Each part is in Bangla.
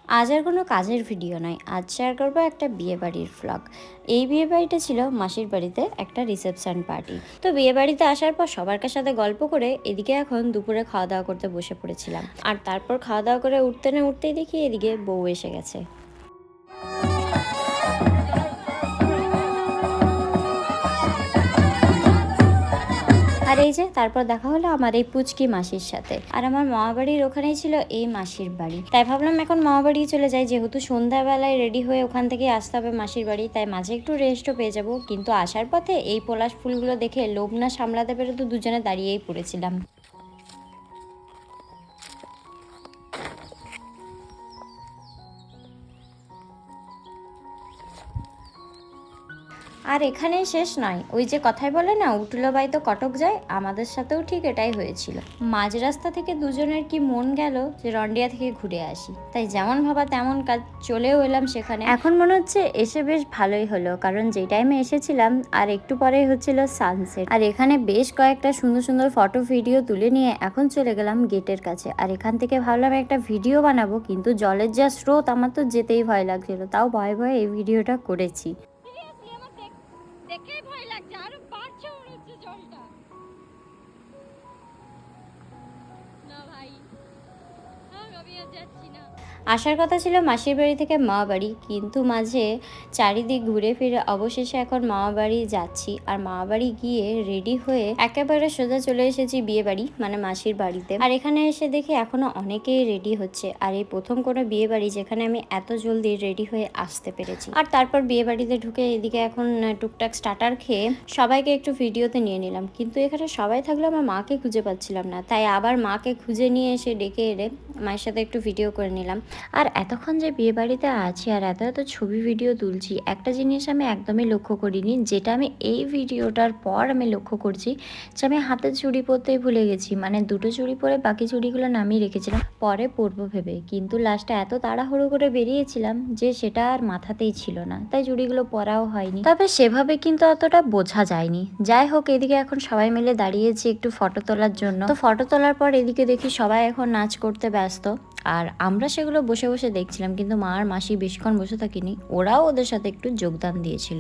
আজ আর কোনো কাজের ভিডিও নয়, আজ শেয়ার করবো একটা বিয়ে বাড়ির ভ্লগ। এই বিয়ে বাড়িটা ছিল মাসির বাড়িতে একটা রিসেপশন পার্টি। তো বিয়ে বাড়িতে আসার পর সবার সাথে গল্প করে এদিকে এখন দুপুরে খাওয়া দাওয়া করতে বসে পড়েছিলাম। আর তারপর খাওয়া দাওয়া করে উঠতে না উঠতেই দেখি এদিকে বউ এসে গেছে। আর এই যে তারপর দেখা হলো আমার এই পুচকি মাসির সাথে। আর আমার মামা বাড়ির ওখানেই ছিল এই মাসির বাড়ি, তাই ভাবলাম এখন মামা বাড়ি চলে যাই, যেহেতু সন্ধ্যাবেলায় রেডি হয়ে ওখান থেকে আসতে হবে মাসির বাড়ি, তাই মাঝে একটু রেস্টও পেয়ে যাব। কিন্তু আসার পথে এই পলাশ ফুলগুলো দেখে লোভ না সামলাতে পেরে তো দুজনে দাঁড়িয়েই পড়েছিলাম। আর এখানেই শেষ নয়, ওই যে কথায় বলে না উঠলো বাই তো কটক যায়, আমাদের সাথেও ঠিক এটাই হয়েছিল। মাঝ রাস্তা থেকে দুজনের কি মন গেল যে রন্ডিয়া থেকে ঘুরে আসি, তাই যেমন ভাবা তেমন কাজ, চলেও এলাম সেখানে। এখন মনে হচ্ছে এসে বেশ ভালোই হলো, কারণ যে টাইমে এসেছিলাম আর একটু পরেই হচ্ছিল সানসেট। আর এখানে বেশ কয়েকটা সুন্দর সুন্দর ফটো ভিডিও তুলে নিয়ে এখন চলে গেলাম গেটের কাছে। আর এখান থেকে ভাবলাম একটা ভিডিও বানাবো, কিন্তু জলের যা স্রোত আমার তো যেতেই ভয় লাগছিল, তাও ভয়ে ভয়ে এই ভিডিওটা করেছি। দেখেই ভয় লাগছে, আরো বাড়ছে মনে হচ্ছে জলটা। না ভাই, আমি আর যাচ্ছি না। আসার কথা ছিল মাসির বাড়ি থেকে মামা বাড়ি, কিন্তু মাঝে চারিদিক ঘুরে ফিরে অবশেষে এখন মামা বাড়ি যাচ্ছি। আর মামা বাড়ি গিয়ে রেডি হয়ে একেবারে সোজা চলে এসেছি বিয়ে বাড়ি, মানে মাসির বাড়িতে। আর এখানে এসে দেখি এখনো অনেকেই রেডি হচ্ছে, আর এই প্রথম কোনো বিয়ে বাড়ি যেখানে আমি এত জলদি রেডি হয়ে আসতে পেরেছি। আর তারপর বিয়ে বাড়িতে ঢুকে এদিকে এখন টুকটাক স্টার্টার খেয়ে সবাইকে একটু ভিডিওতে নিয়ে নিলাম, কিন্তু এখানে সবাই থাকলে আমার মাকে খুঁজে পাচ্ছিলাম না, তাই আবার মাকে খুঁজে নিয়ে এসে ডেকে এনে মায়ের সাথে একটু ভিডিও করে নিলাম। আর এতক্ষণ যে বিয়ে বাড়িতে আছি আর এত এত ছবি ভিডিও তুলছি, একটা জিনিস আমি একদমই লক্ষ্য করিনি, যেটা আমি এই ভিডিওটার পর আমি লক্ষ্য করছি, যে আমি হাতে চুড়ি পরতেই ভুলে গেছি। মানে দুটো চুড়ি পরে বাকি চুড়িগুলো নামিয়ে রেখেছিলাম পরে পরবো ভেবে, কিন্তু লাস্টে এত তাড়াহুড়ো করে বেরিয়েছিলাম যে সেটা আর মাথাতেই ছিল না, তাই চুড়িগুলো পরাও হয়নি। তবে সেভাবে কিন্তু অতটা বোঝা যায়নি। যাই হোক, এদিকে এখন সবাই মিলে দাঁড়িয়েছি একটু ফটো তোলার জন্য। তো ফটো তোলার পর এদিকে দেখি সবাই এখন নাচ করতে ব্যস্ত, আর আমরা সেগুলো বসে বসে দেখছিলাম, কিন্তু মা আর মাসি বেশিক্ষণ বসে থাকিনি, ওরাও ওদের সাথে একটু যোগদান দিয়েছিল।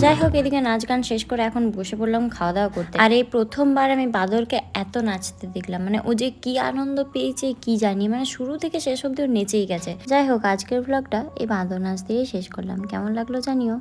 যাই হোক, এদিকে নাচ গান শেষ করে এখন বসে পড়লাম খাওয়া দাওয়া করতে। আর এই প্রথমবার আমি বাদরকে এত নাচতে দেখলাম, মানে ও যে কি আনন্দ পেয়েছে কি জানি, মানে শুরু থেকে শেষ অব্দি ও নেচেই গেছে। যাই হোক, আজকের ভ্লগটা এই বাদর নাচ দিয়েই শেষ করলাম। কেমন লাগলো জানিও।